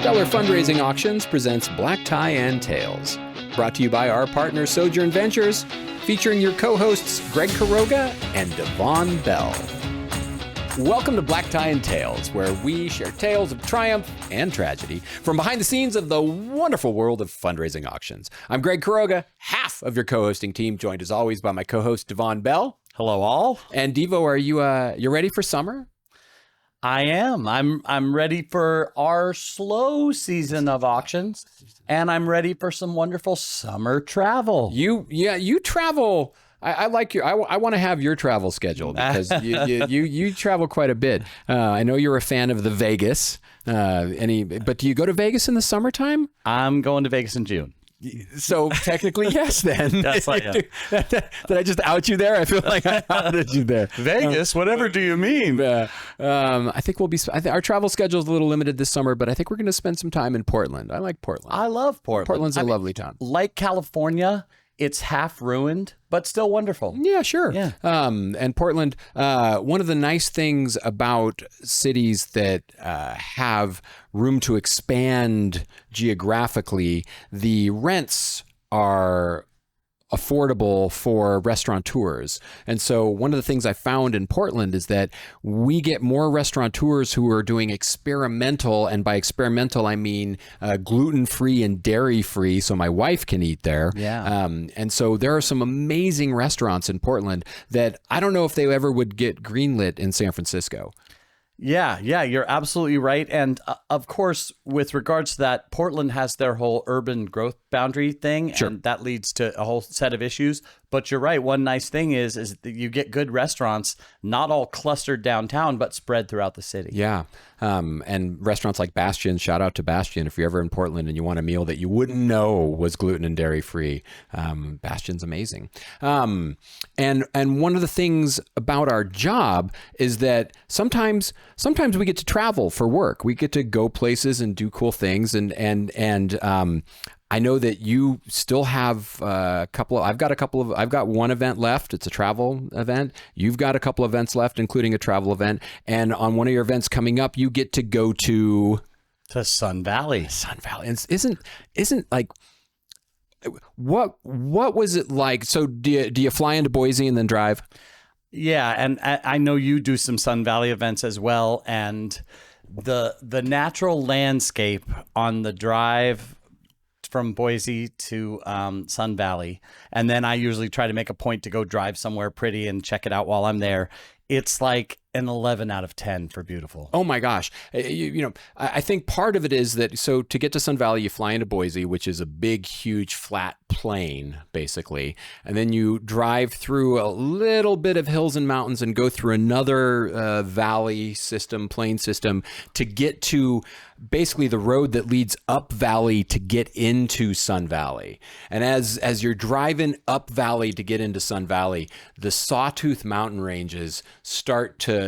Stellar Fundraising Auctions presents Black Tie and Tails. Brought to you by our partner Sojourn Ventures, featuring your co-hosts Greg Quiroga and Devon Bell. Welcome to Black Tie and Tails, where we share tales of triumph and tragedy from behind the scenes of the wonderful world of fundraising auctions. I'm Greg Quiroga, half of your co-hosting team, joined as always by my co-host Devon Bell. Hello, all. And Devo, are you ready for summer? I am. I'm ready for our slow season of auctions, and I'm ready for some wonderful summer travel. You travel. I like your. I want to have your travel schedule because you travel quite a bit. I know you're a fan of the Vegas. But do you go to Vegas in the summertime? I'm going to Vegas in June. So technically, yes. Then yes, I am. Did I just out you there? I feel like I outed you there. Vegas? Whatever do you mean? I think we'll be. Our travel schedule is a little limited this summer, but I think we're going to spend some time in Portland. I like Portland. I love Portland. Portland's a lovely town. Like California, it's half ruined, but still wonderful. Yeah, sure. Yeah. And Portland, one of the nice things about cities that have room to expand geographically, the rents are affordable for restaurateurs. And so one of the things I found in Portland is that we get more restaurateurs who are doing experimental, and by experimental I mean gluten-free and dairy-free, so my wife can eat there. Yeah. And so there are some amazing restaurants in Portland that I don't know if they ever would get greenlit in San Francisco. Yeah, you're absolutely right. And of course, with regards to that, Portland has their whole urban growth boundary thing, sure. And that leads to a whole set of issues. But you're right. One nice thing is that you get good restaurants, not all clustered downtown, but spread throughout the city. Yeah. And restaurants like Bastion, shout out to Bastion. If you're ever in Portland and you want a meal that you wouldn't know was gluten and dairy free, Bastion's amazing. And one of the things about our job is that sometimes we get to travel for work. We get to go places and do cool things. And I know that you still have I've got one event left. It's a travel event. You've got a couple events left, including a travel event. And on one of your events coming up, you get to go to Sun Valley. And isn't like, what was it like? So do you fly into Boise and then drive? Yeah. And I know you do some Sun Valley events as well. And the natural landscape on the drive from Boise to Sun Valley, and then I usually try to make a point to go drive somewhere pretty and check it out while I'm there. It's like an 11 out of 10 for beautiful. Oh my gosh. I think part of it is that, so to get to Sun Valley, you fly into Boise, which is a big, huge, flat plain, basically. And then you drive through a little bit of hills and mountains and go through another valley system, plain system, to get to basically the road that leads up valley to get into Sun Valley. And as you're driving up valley to get into Sun Valley, the Sawtooth mountain ranges start to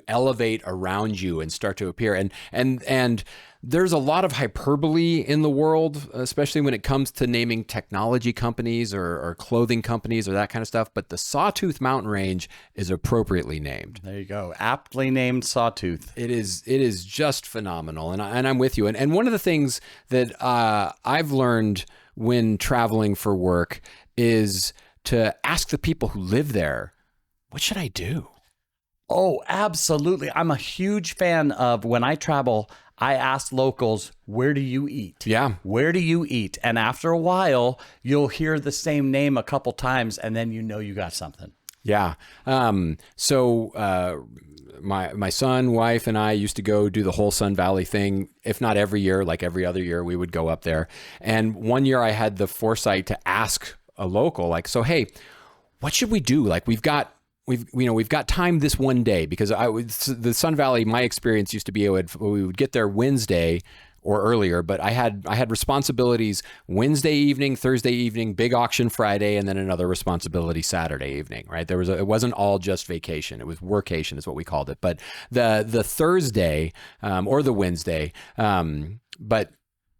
elevate around you and start to appear. And there's a lot of hyperbole in the world, especially when it comes to naming technology companies or clothing companies or that kind of stuff. But the Sawtooth mountain range is appropriately named. There you go. Aptly named Sawtooth. It is just phenomenal. And I'm with you. And one of the things that I've learned when traveling for work is to ask the people who live there, what should I do? Oh, absolutely. I'm a huge fan of, when I travel, I ask locals, where do you eat? Yeah. Where do you eat? And after a while, you'll hear the same name a couple times, and then you know you got something. Yeah. So my son, wife, and I used to go do the whole Sun Valley thing. If not every year, like every other year, we would go up there. And one year I had the foresight to ask a local, like, so, hey, what should we do? Like, we've got time this one day, because the Sun Valley, my experience used to be we would get there Wednesday or earlier, but I had responsibilities Wednesday evening, Thursday evening, big auction Friday, and then another responsibility Saturday evening, right? It wasn't all just vacation. It was workation is what we called it. But the Thursday or the Wednesday, but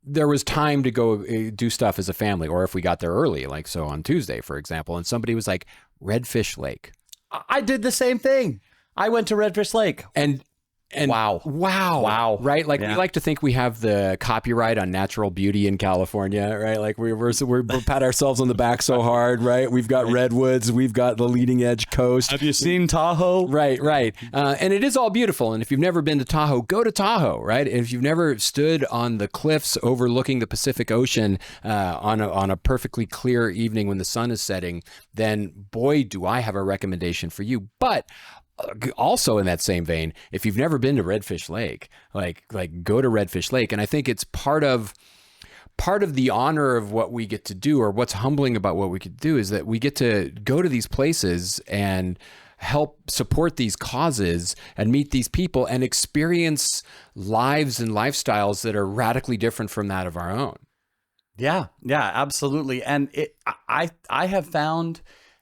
there was time to go do stuff as a family, or if we got there early, like so on Tuesday, for example, and somebody was like, Redfish Lake. I did the same thing. I went to Redfish Lake. And And Wow. Right? Like we Yeah. like to think we have the copyright on natural beauty in California, right? Like we pat ourselves on the back so hard, right? We've got redwoods, we've got the leading edge coast. Have you seen Tahoe? Right. And it is all beautiful. And if you've never been to Tahoe, go to Tahoe, right? And if you've never stood on the cliffs overlooking the Pacific Ocean on a perfectly clear evening when the sun is setting, then boy, do I have a recommendation for you. But also in that same vein, if you've never been to Redfish Lake, like go to Redfish Lake. And I think it's part of the honor of what we get to do, or what's humbling about what we could do, is that we get to go to these places and help support these causes and meet these people and experience lives and lifestyles that are radically different from that of our own. Yeah, absolutely. And I have found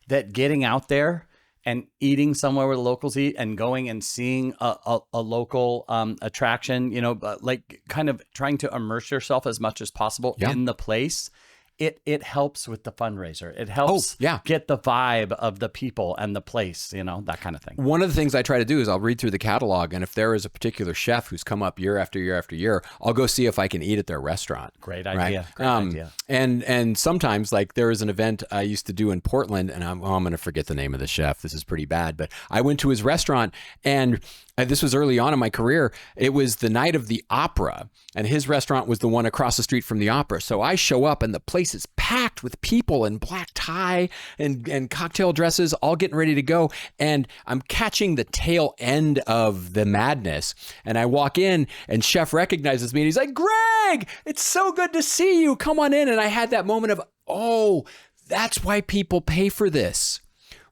that getting out there and eating somewhere where the locals eat and going and seeing a local attraction, like kind of trying to immerse yourself as much as possible in the place. It helps with the fundraiser. It helps get the vibe of the people and the place, that kind of thing. One of the things I try to do is I'll read through the catalog, and if there is a particular chef who's come up year after year after year, I'll go see if I can eat at their restaurant. Great idea. Right? Great idea. And sometimes, like, there was an event I used to do in Portland, and I'm going to forget the name of the chef. This is pretty bad, but I went to his restaurant, and this was early on in my career. It was the night of the opera, and his restaurant was the one across the street from the opera. So I show up, and the place is packed with people in black tie and cocktail dresses, all getting ready to go. And I'm catching the tail end of the madness. And I walk in, and Chef recognizes me, and he's like, "Greg, it's so good to see you. Come on in." And I had that moment of, oh, that's why people pay for this.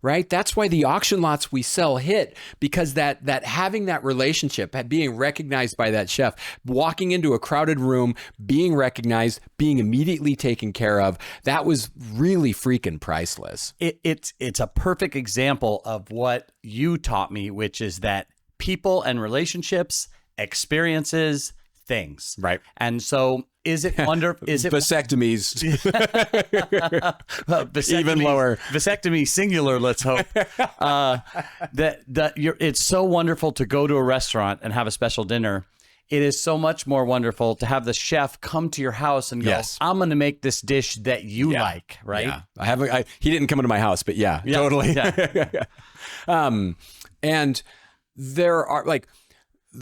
Right? That's why the auction lots we sell hit, because that having that relationship, being recognized by that chef, walking into a crowded room, being recognized, being immediately taken care of, that was really freaking priceless. It's a perfect example of what you taught me, which is that people and relationships, experiences, things. Right. And so is it vasectomies? Vasectomy, even lower. Vasectomy singular, let's hope. It's so wonderful to go to a restaurant and have a special dinner. It is so much more wonderful to have the chef come to your house and go, "I'm going to make this dish that you like," right? Yeah. He didn't come into my house, but totally. Yeah. And there are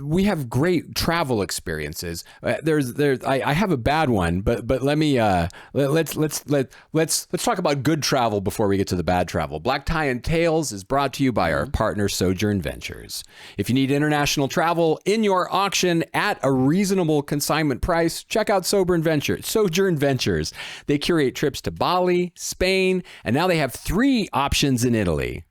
we have great travel experiences. I have a bad one, but let me let's talk about good travel before we get to the bad travel. Black Tie and Tails is brought to you by our partner Sojourn Ventures. If you need international travel in your auction at a reasonable consignment price, check out Sojourn Ventures. They curate trips to Bali, Spain, and now they have 3 options in Italy.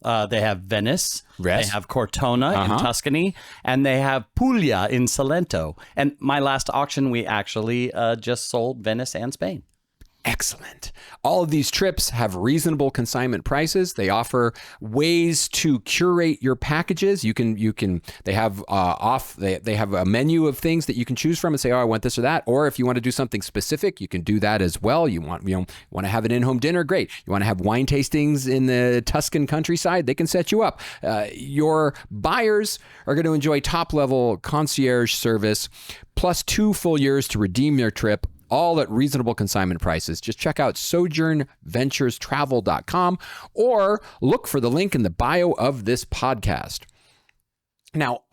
They have Venice, Yes. They have Cortona in Tuscany, and they have Puglia in Salento. And my last auction, we actually just sold Venice and Spain. Excellent. All of these trips have reasonable consignment prices. They offer ways to curate your packages. They have they have a menu of things that you can choose from and say, "Oh, I want this or that." Or if you want to do something specific, you can do that as well. You want to have an in-home dinner, great. You want to have wine tastings in the Tuscan countryside, they can set you up. Your buyers are going to enjoy top-level concierge service, plus 2 full years to redeem their trip, all at reasonable consignment prices. Just check out sojournventurestravel.com or look for the link in the bio of this podcast. Now,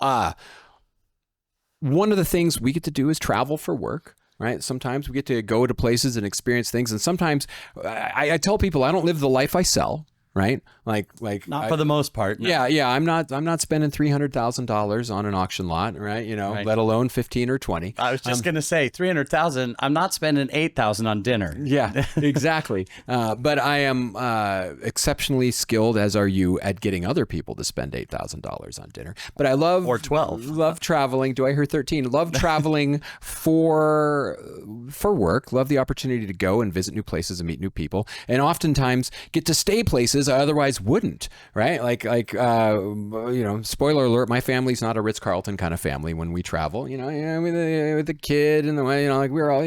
one of the things we get to do is travel for work, right? Sometimes we get to go to places and experience things. And sometimes I tell people I don't live the life I sell. Right? Like not for the most part. No. Yeah. I'm not spending $300,000 on an auction lot, right? Let alone 15 or 20. I was just going to say $300,000. I'm not spending $8,000 on dinner. Yeah, exactly. But I am exceptionally skilled, as are you, at getting other people to spend $8,000 on dinner. But I love or 12. Love traveling. Do I hear 13? Love traveling for work. Love the opportunity to go and visit new places and meet new people, and oftentimes get to stay places I otherwise wouldn't, right? Spoiler alert, my family's not a Ritz Carlton kind of family when we travel, with the kid and the way, we're all,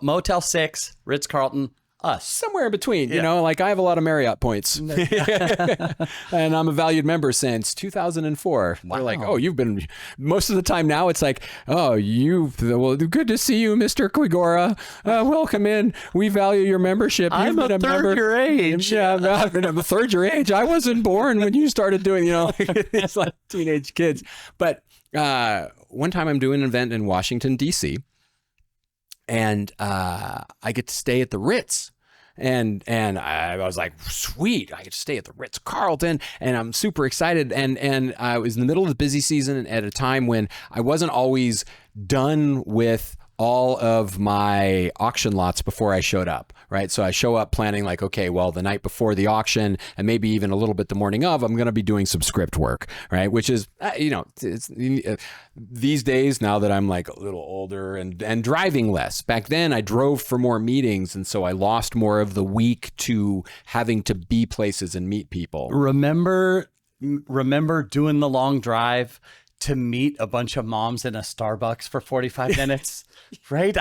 Motel 6, Ritz Carlton, Us. Somewhere in between, you know, like I have a lot of Marriott points and I'm a valued member since 2004. Wow. They're like, oh, you've been most of the time now. It's like, oh, well, good to see you, Mr. Quiroga. Welcome in. We value your membership. You've I'm a been third your age. Yeah, I'm a third your age. I wasn't born when you started doing, you know, it's like teenage kids. But one time I'm doing an event in Washington, D.C., and I get to stay at the Ritz. And I was like, sweet, I get to stay at the Ritz Carlton, and I'm super excited. And I was in the middle of the busy season at a time when I wasn't always done with all of my auction lots before I showed up, right? So I show up planning like, okay, well, the night before the auction and maybe even a little bit the morning of, I'm going to be doing some script work, right? Which is, you know, it's these days now that I'm like a little older and driving less. Back then I drove for more meetings, and so I lost more of the week to having to be places and meet people. Remember doing the long drive to meet a bunch of moms in a Starbucks for 45 minutes, right?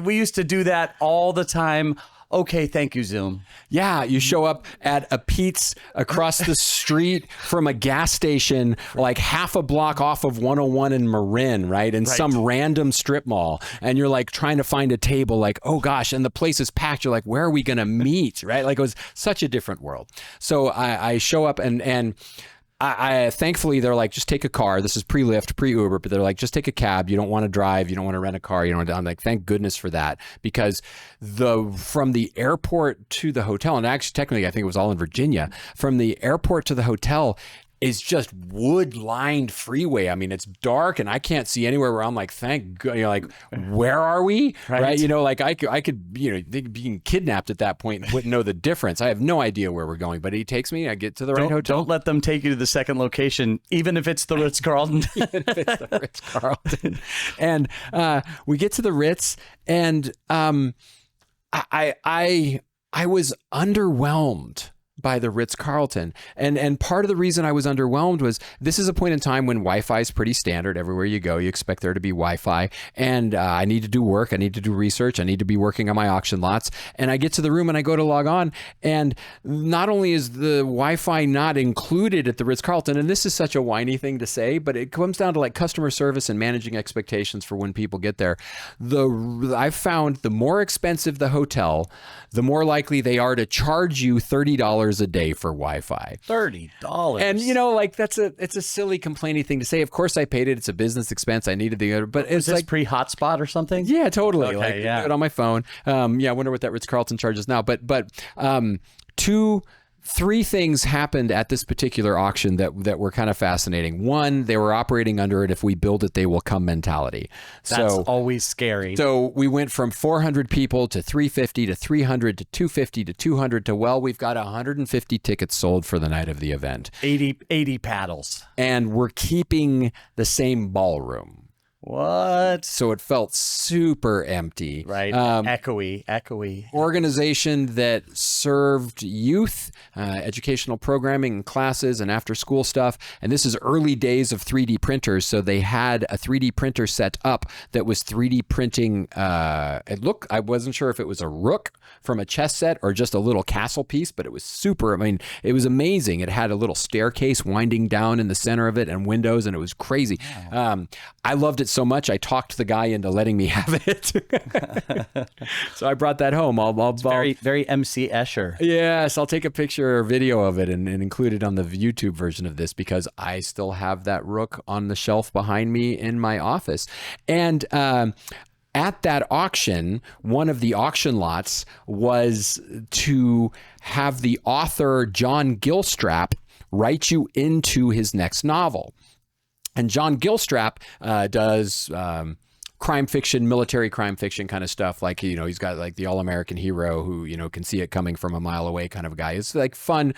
We used to do that all the time. Okay, thank you, Zoom. Yeah, you show up at a Pete's across the street from a gas station, like half a block off of 101 in Marin, right? In some random strip mall. And you're like trying to find a table, like, oh gosh, and the place is packed. You're like, where are we going to meet, right? Like it was such a different world. So I show up and I thankfully they're like, just take a car. This is pre-Lyft, pre-Uber, but they're like, just take a cab. You don't want to drive. You don't want to rent a car. I'm like, thank goodness for that, because from the airport to the hotel, and actually technically I think it was all in Virginia, from the airport to the hotel is just wood-lined freeway. I mean, it's dark and I can't see anywhere where I'm like, thank God, you know, like, where are we? Right? You know, like I could, you know, being kidnapped at that point wouldn't know the difference. I have no idea where we're going, but he takes me, I get to the right hotel. Don't let them take you to the second location, even if it's the Ritz Carlton. Even if it's the Ritz Carlton. And we get to the Ritz, and I was underwhelmed by the Ritz Carlton. And part of the reason I was underwhelmed was this is a point in time when Wi-Fi is pretty standard. Everywhere you go, you expect there to be Wi-Fi. And I need to do work. I need to do research. I need to be working on my auction lots. And I get to the room and I go to log on. And not only is the Wi-Fi not included at the Ritz Carlton, and this is such a whiny thing to say, but it comes down to like customer service and managing expectations for when people get there. I've found the more expensive the hotel, the more likely they are to charge you $30 a day for Wi-Fi. $30. And you know, like it's a silly complaining thing to say. Of course I paid it. It's a business expense. I needed the other, but it's like pre-hotspot or something. Yeah, totally. Okay, like do it on my phone. Yeah, I wonder what that Ritz Carlton charges now. But 3 things happened at this particular auction that were kind of fascinating. One, they were operating under it, if we build it, they will come mentality. That's always scary. So we went from 400 people to 350 to 300 to 250 to 200 to, well, we've got 150 tickets sold for the night of the event. 80 paddles. And we're keeping the same ballroom. What? So it felt super empty. Right. Echoey. Organization that served youth, educational programming and classes and after school stuff. And this is early days of 3D printers. So they had a 3D printer set up that was 3D printing. I wasn't sure if it was a rook from a chess set or just a little castle piece, but it was super. I mean, it was amazing. It had a little staircase winding down in the center of it and windows, and it was crazy. Wow. I loved it so much, I talked the guy into letting me have it. So I brought that home. It's very MC Escher. Yes, I'll take a picture or video of it and include it on the YouTube version of this, because I still have that rook on the shelf behind me in my office. And at that auction, one of the auction lots was to have the author John Gilstrap write you into his next novel. And John Gilstrap does crime fiction, military crime fiction kind of stuff. Like, you know, he's got like the all-American hero who, you know, can see it coming from a mile away kind of a guy. It's like fun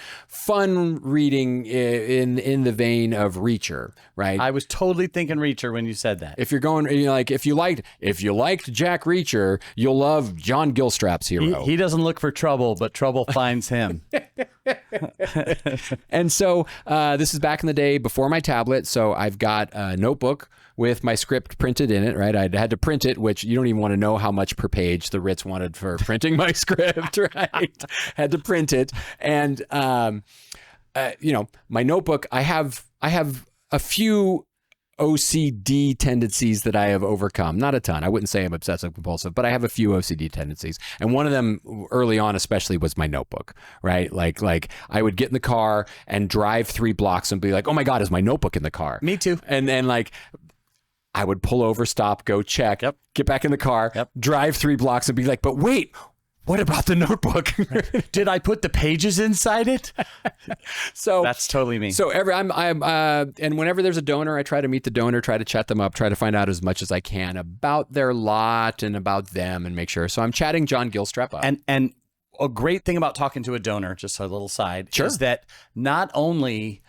reading in the vein of Reacher, right? I was totally thinking Reacher when you said that. If you're going, you know, like if you liked Jack Reacher, you'll love John Gilstrap's hero. He doesn't look for trouble, but trouble finds him. And so this is back in the day before my tablet. So I've got a notebook with my script printed in it, right? I had to print it, which you don't even want to know how much per page the Ritz wanted for printing my script, right? Had to print it. And, my notebook, I have a few OCD tendencies that I have overcome. Not a ton. I wouldn't say I'm obsessive compulsive, but I have a few OCD tendencies. And one of them early on, especially, was my notebook, right? Like I would get in the car and drive 3 blocks and be like, oh my God, is my notebook in the car? Me too. And then I would pull over, stop, go check, get back in the car, drive 3 blocks and be like, but wait, what about the notebook? Did I put the pages inside it? So that's totally me. So and whenever there's a donor, I try to meet the donor, try to chat them up, try to find out as much as I can about their lot and about them and make sure. So I'm chatting John Gilstrap up. And a great thing about talking to a donor, just a little side, is that not only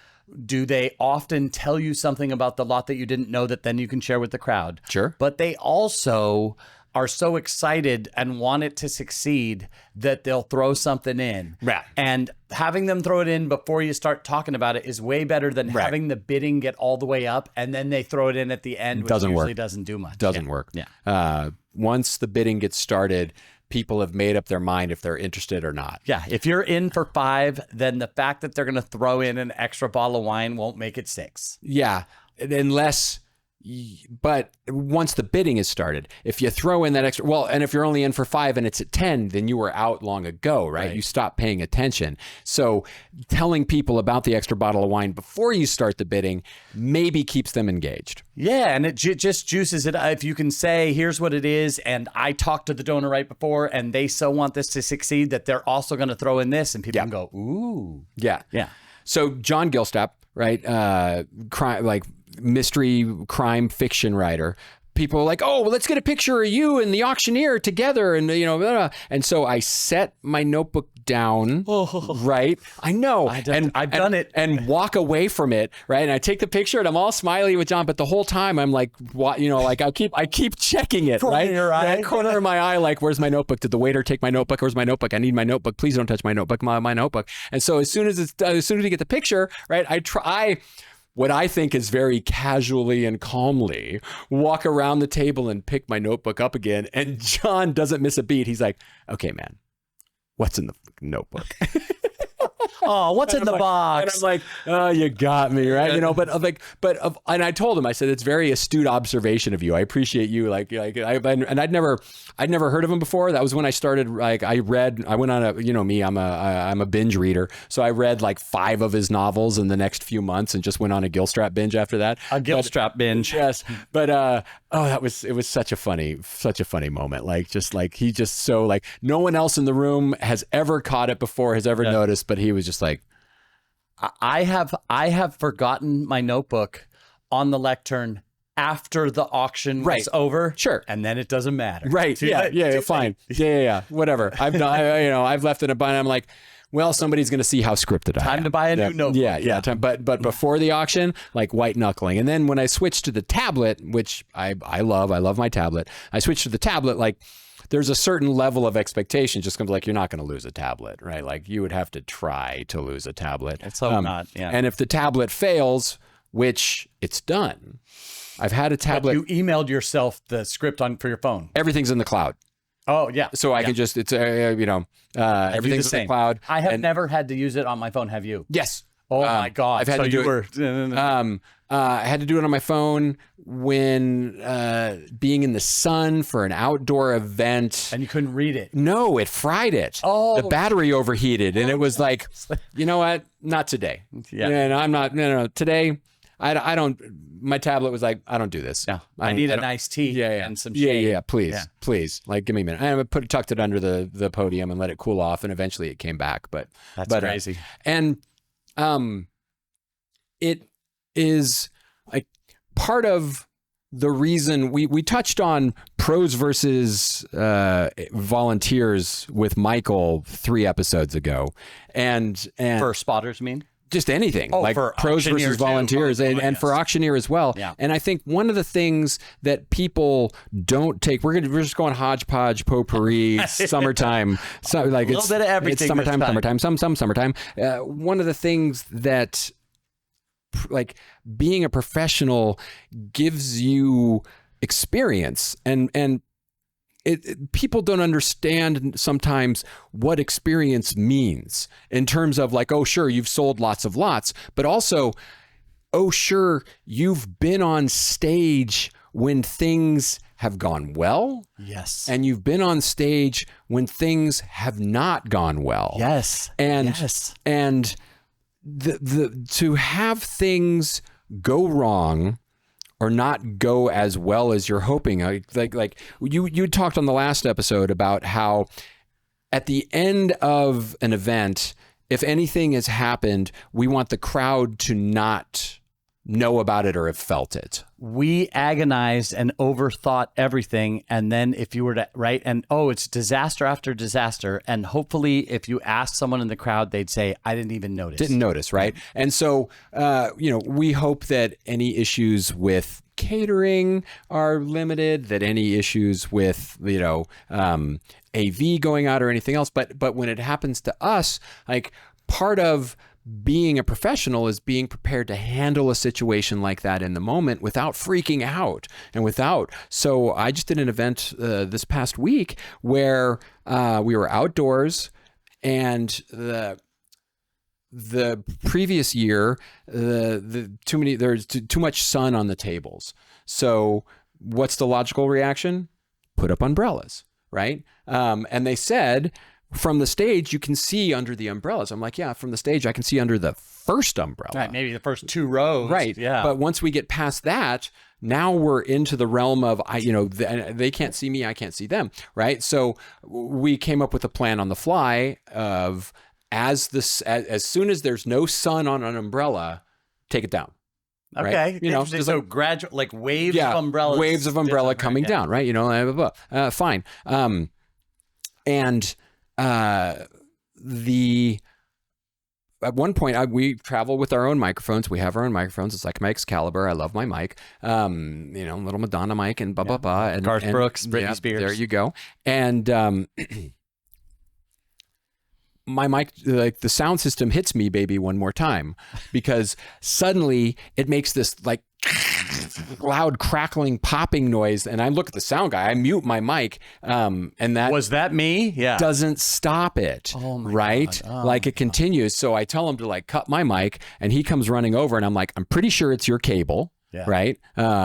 do they often tell you something about the lot that you didn't know that then you can share with the crowd. Sure. But they also are so excited and want it to succeed that they'll throw something in. Right. And having them throw it in before you start talking about it is way better than having the bidding get all the way up and then they throw it in at the end, which usually doesn't do much. Doesn't work. Yeah. Once the bidding gets started, people have made up their mind if they're interested or not. Yeah. If you're in for 5, then the fact that they're going to throw in an extra bottle of wine won't make it 6. Yeah. But once the bidding is started, if you throw in that extra, and if you're only in for 5 and it's at 10, then you were out long ago, right? You stop paying attention. So telling people about the extra bottle of wine before you start the bidding maybe keeps them engaged. Yeah, and it just juices it. If you can say, here's what it is, and I talked to the donor right before, and they so want this to succeed that they're also going to throw in this, and people can go, ooh. Yeah. Yeah. So John Gilstrap, right? Mystery crime fiction writer. People are like, oh, well, let's get a picture of you and the auctioneer together. And, blah, blah. And so I set my notebook down, right? I know. I've done it. And walk away from it, right? And I take the picture and I'm all smiley with John, but the whole time I'm like, what, I keep checking it, right? Your eye. That corner of my eye, like, where's my notebook? Did the waiter take my notebook? Where's my notebook? I need my notebook. Please don't touch my notebook, my notebook. And so as soon as we get the picture, right, I try what I think is very casually and calmly walk around the table and pick my notebook up again. And John doesn't miss a beat. He's like, okay, man, what's in the notebook? Oh, what's in the box? And I'm like, oh, you got me, right? And I told him, I said, it's very astute observation of you. I appreciate you. And I'd never heard of him before. That was when I started. I went on I'm a binge reader. So I read 5 of his novels in the next few months and just went on a Gilstrap binge after that. A Gilstrap binge. Yes. But, it was such a funny moment. He just so no one else in the room has ever caught it before, has ever noticed, but he was just like, I have forgotten my notebook on the lectern after the auction was over. Sure. And then it doesn't matter. Right. Yeah. Fine. Yeah. Whatever. I've left it a bunch. I'm like, well, somebody's going to see how scripted I am. Time to buy a new notebook. Yeah. But before the auction, white knuckling. And then when I switched to the tablet, which I love my tablet. I switched to the tablet, there's a certain level of expectation, just kind of you're not going to lose a tablet, right? You would have to try to lose a tablet. Let's hope not. Yeah. And if the tablet fails, which it's done, I've had a tablet. But you emailed yourself the script for your phone. Everything's in the cloud. Oh yeah. So I can just, it's everything's in the cloud. I have never had to use it on my phone. Have you? Yes. Oh my God. I've had to do it. I had to do it on my phone when being in the sun for an outdoor event. And you couldn't read it. No, it fried it. Oh. The battery overheated. And it was like, you know what? Not today. Yeah. And I'm not, no. Today, I don't, my tablet was like, I don't do this. No. I need a nice tea and some shade. Yeah. Please. Give me a minute. I tucked it under the podium and let it cool off. And eventually it came back. But that's crazy. It is part of the reason we touched on pros versus volunteers with Michael 3 episodes ago, and for spotters, you mean? just anything, like for pros versus auctioneer too. volunteers, and yes. for auctioneer as well. Yeah. And I think one of the things that people don't take, we're just going hodgepodge, potpourri, summertime, so like a little bit of everything. It's summertime, some summertime. One of the things that, like, being a professional gives you experience, and people don't understand sometimes what experience means in terms of, like, oh, sure, you've sold lots of lots, but also, oh, sure, you've been on stage when things have gone well. Yes. And you've been on stage when things have not gone well. Yes. And yes. And the to have things go wrong or not go as well as you're hoping. Like you talked on the last episode about how at the end of an event, if anything has happened, we want the crowd to not know about it or have felt it. We agonized and overthought everything. And then if you were to, right, and it's disaster after disaster. And hopefully if you asked someone in the crowd, they'd say, I didn't even notice. Didn't notice, right? And so, we hope that any issues with catering are limited, that any issues with, AV going out or anything else. But when it happens to us, like, part of being a professional is being prepared to handle a situation like that in the moment without freaking out so I just did an event this past week where we were outdoors, and the previous year there's too much sun on the tables. So what's the logical reaction? Put up umbrellas, right? And they said, from the stage, you can see under the umbrellas. I'm like, yeah, from the stage, I can see under the first umbrella. Right, maybe the first 2 rows. Right. Yeah. But once we get past that, now we're into the realm of, they can't see me, I can't see them. Right. So we came up with a plan on the fly of, as soon as there's no sun on an umbrella, take it down. Okay. Right? So gradual, like waves of umbrellas. Waves of umbrella coming down. Right. Blah, blah, blah. Fine. At one point, we travel with our own microphones. We have our own microphones. It's like my Excalibur. I love my mic. Little Madonna mic and blah, blah, blah. And Garth Brooks, Britney Spears. There you go. And my mic, like, the sound system hits me, baby, one more time, because suddenly it makes this, like, loud crackling popping noise, and I look at the sound guy, I mute my mic, and that was that me? Yeah, doesn't stop it. Oh my right? God. Like, it continues. So I tell him to, like, cut my mic, and he comes running over, and I'm like, I'm pretty sure it's your cable. Yeah. Right?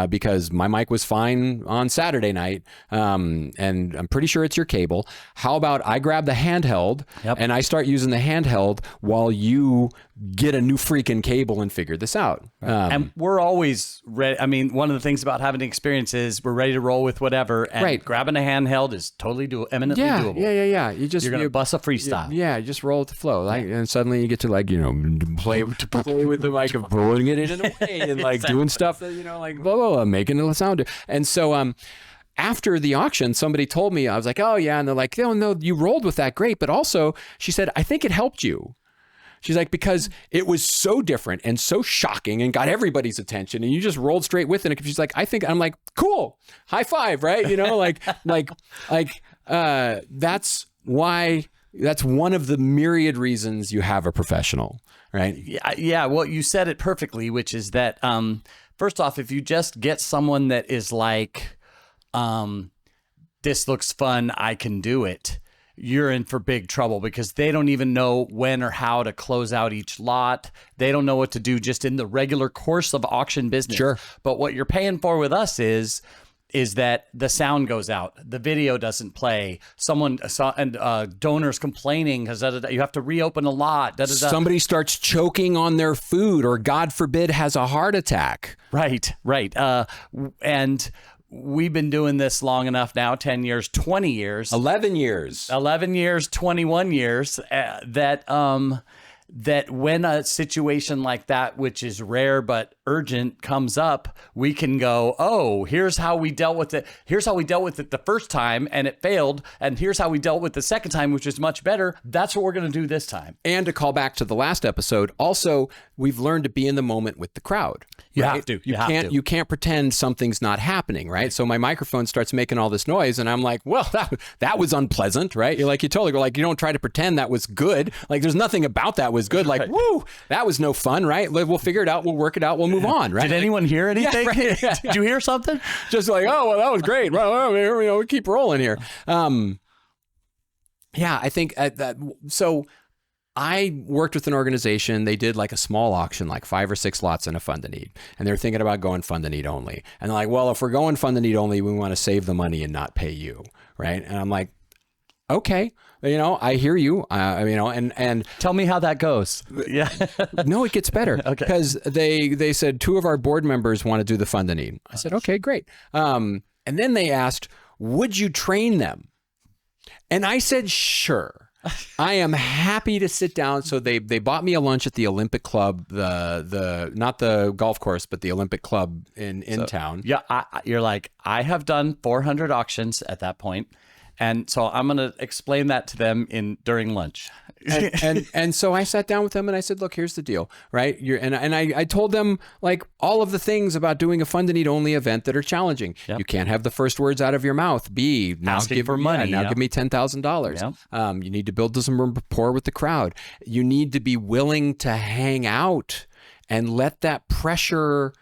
Because my mic was fine on Saturday night, and I'm pretty sure it's your cable. How about I grab the handheld and I start using the handheld while you get a new freaking cable and figure this out. And we're always ready. I mean, one of the things about having experience is we're ready to roll with whatever, and grabbing a handheld is totally eminently doable. Yeah. You're going to bust a freestyle. You just roll with the flow. Like, and suddenly you get to, like, play with the mic and pulling it in a way and, like, doing stuff that, like, blah, blah, blah, making it sound. And so, after the auction, somebody told me, I was like, oh yeah. And they're like, oh no, you rolled with that. Great. But also, she said, I think it helped you. She's like, because it was so different and so shocking and got everybody's attention, and you just rolled straight with it. And she's like, I'm like, cool, high five, right? That's why, that's one of the myriad reasons you have a professional, right? Yeah. Well, you said it perfectly, which is that, first off, if you just get someone that is like, this looks fun, I can do it, you're in for big trouble, because they don't even know when or how to close out each lot. They don't know what to do just in the regular course of auction business. Sure. But what you're paying for with us is that the sound goes out, the video doesn't play, someone saw, and donors complaining because you have to reopen a lot. Somebody starts choking on their food, or God forbid has a heart attack. Right. And we've been doing this long enough now, 10 years, 20 years. 11 years. 11 years, 21 years, that that when a situation like that, which is rare but urgent, comes up, we can go, oh, here's how we dealt with it. Here's how we dealt with it the first time and it failed. And here's how we dealt with the second time, which is much better. That's what we're going to do this time. And to call back to the last episode, also, we've learned to be in the moment with the crowd. You right? have to. You can't pretend something's not happening, right? So my microphone starts making all this noise, and I'm like, well, that was unpleasant, right? You totally go like, you don't try to pretend that was good. Like, there's nothing about that was good. Like, woo, that was no fun, right? We'll figure it out. We'll work it out. We'll move on, right? Did anyone hear anything? Yeah, right, yeah. Did you hear something? Just like, oh, well, that was great. Well, we keep rolling here. Yeah, I think that. So I worked with an organization. They did like a small auction, like 5 or 6 lots in a fund to need. And they're thinking about going fund to need only. And they're like, well, if we're going fund to need only, we want to save the money and not pay you. Right. And I'm like, okay, I hear you, and tell me how that goes. Yeah. No, it gets better. Okay. Because they said 2 of our board members want to do the fund to need. I said, okay, great. And then they asked, would you train them? And I said, sure. I am happy to sit down. So they bought me a lunch at the Olympic Club, the not the golf course, but the Olympic Club in town. Yeah, you're like, I have done 400 auctions at that point, and so I'm going to explain that to them during lunch. And so I sat down with them and I said, look, here's the deal, right? I told them like all of the things about doing a fund to need only event that are challenging. Yep. You can't have the first words out of your mouth be now asking for money. Now give me $10,000. Yep. You need to build some rapport with the crowd. You need to be willing to hang out and let that pressure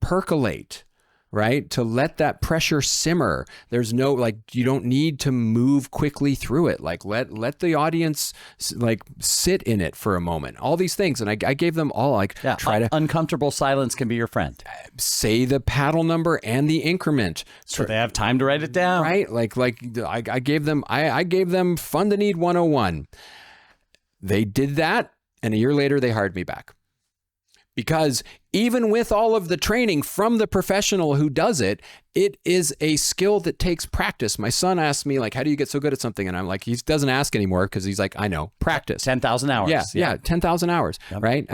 percolate. Right? To let that pressure simmer. There's no, like, you don't need to move quickly through it. Like, let the audience, like, sit in it for a moment. All these things. And I gave them all, like, try to. Uncomfortable silence can be your friend. Say the paddle number and the increment. So they have time to write it down. Right? I gave them Fund to Need 101. They did that. And a year later, they hired me back. Because even with all of the training from the professional who does it, it is a skill that takes practice. My son asked me, like, how do you get so good at something? And I'm like, he doesn't ask anymore because he's like, I know, practice. 10,000 hours. Yeah, 10,000 hours, yep. Right?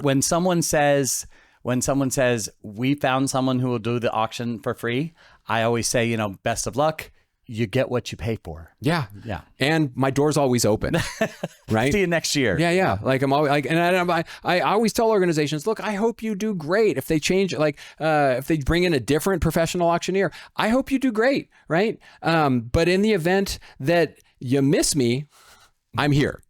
When someone says, we found someone who will do the auction for free, I always say, best of luck. You get what you pay for. Yeah. And my door's always open, right? See you next year. Yeah. Like I'm always like, and I always tell organizations, look, I hope you do great. If they change, like, if they bring in a different professional auctioneer, I hope you do great, right? But in the event that you miss me, I'm here,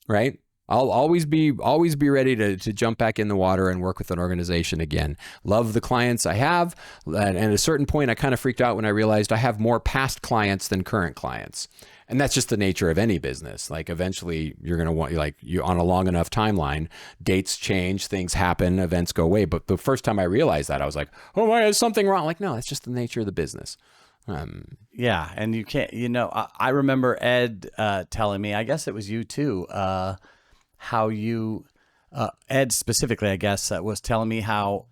right? I'll always be ready to jump back in the water and work with an organization again. Love the clients I have. And at a certain point, I kind of freaked out when I realized I have more past clients than current clients. And that's just the nature of any business. Like eventually you're going to want, like, you on a long enough timeline, dates change, things happen, events go away. But the first time I realized that, I was like, oh my, there's something wrong. Like, no, that's just the nature of the business. Yeah. And you can't, I remember Ed telling me, I guess it was you too, how you, Ed specifically, I guess, was telling me how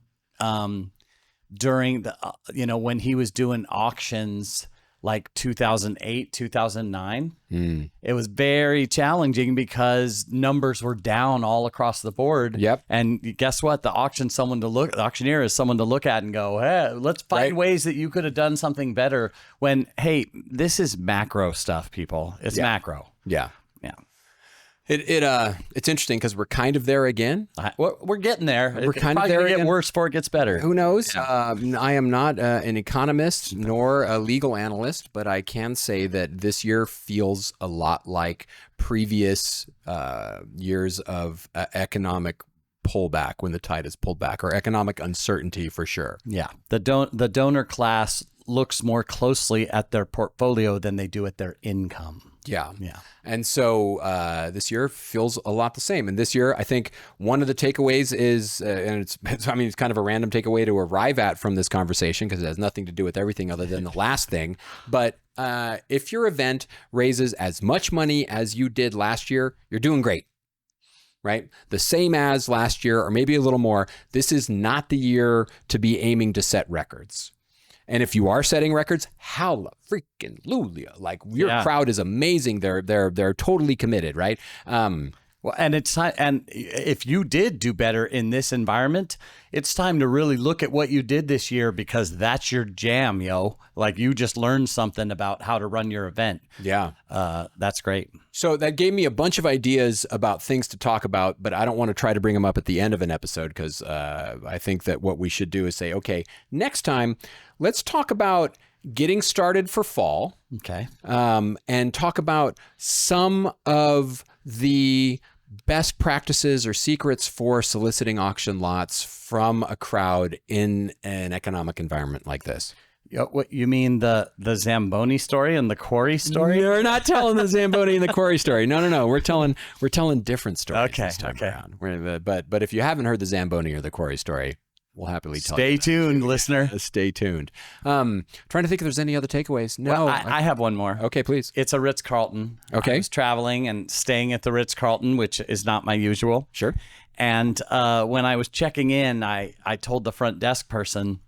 during the, when he was doing auctions like 2008, 2009, it was very challenging because numbers were down all across the board. Yep. And guess what? The auctioneer is someone to look at and go, hey, let's find ways that you could have done something better when, hey, this is macro stuff, people. It's macro. Yeah. It's interesting because we're kind of there again. We're getting there. We're kind of there again. Get worse before it gets better. Who knows? Yeah. I am not an economist nor a legal analyst, but I can say that this year feels a lot like previous years of economic pullback when the tide is pulled back, or economic uncertainty for sure. Yeah, the donor class looks more closely at their portfolio than they do at their income. Yeah. And so this year feels a lot the same. And this year, I think one of the takeaways is, and it's kind of a random takeaway to arrive at from this conversation because it has nothing to do with everything other than the last thing. But if your event raises as much money as you did last year, you're doing great. Right? The same as last year, or maybe a little more. This is not the year to be aiming to set records. And if you are setting records, hallelujah! Like your crowd is amazing. They're totally committed, right? Well, and it's time, and if you did do better in this environment, it's time to really look at what you did this year, because that's your jam, yo. Like, you just learned something about how to run your event. Yeah. That's great. So that gave me a bunch of ideas about things to talk about, but I don't want to try to bring them up at the end of an episode, because I think that what we should do is say, okay, next time, let's talk about getting started for fall. Okay. And talk about some of the best practices or secrets for soliciting auction lots from a crowd in an economic environment like this. What you mean, the Zamboni story and the quarry story? We're not telling the Zamboni and the quarry story. No. We're telling different stories this time around. But if you haven't heard the Zamboni or the quarry story, we'll happily tell you. Stay tuned, listener. Stay tuned. Trying to think if there's any other takeaways. No, well, I have one more. Okay, please. It's a Ritz Carlton. Okay. I was traveling and staying at the Ritz Carlton, which is not my usual. Sure. And when I was checking in, I told the front desk person,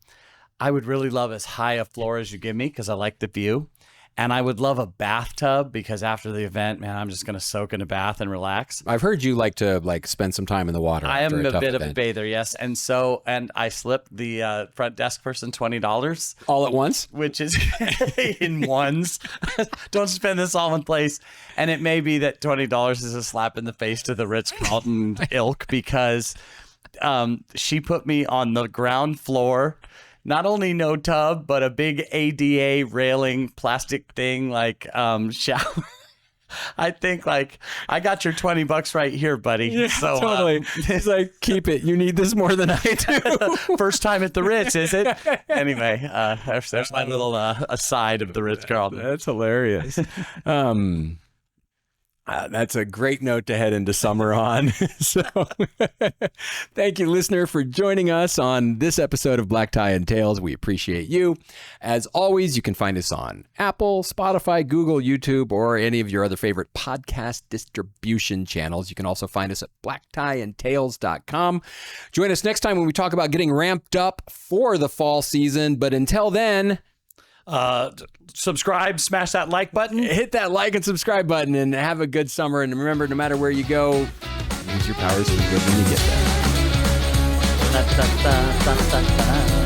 I would really love as high a floor as you give me, because I like the view. And I would love a bathtub, because after the event, man, I'm just going to soak in a bath and relax. I've heard you like to spend some time in the water. I am a bit event. of a bather, yes. And I slipped the front desk person $20. All at once? Which is in ones. Don't spend this all in place. And it may be that $20 is a slap in the face to the Ritz-Carlton ilk, because she put me on the ground floor. Not only no tub, but a big ADA railing plastic thing, like shower. I think, like, I got your $20 right here, buddy. Yeah, so totally. He's like, keep it. You need this more than I do. First time at the Ritz, is it? Anyway, there's my little aside of the Ritz Carlton. That's hilarious. That's a great note to head into summer on. So thank you, listener, for joining us on this episode of Black Tie and Tails. We appreciate you. As always, you can find us on Apple, Spotify, Google, YouTube, or any of your other favorite podcast distribution channels. You can also find us at blacktieandtails.com. Join us next time when we talk about getting ramped up for the fall season. But until then, subscribe, smash that like button. Hit that like and subscribe button, and have a good summer. And remember, no matter where you go, use your powers for good when you get there.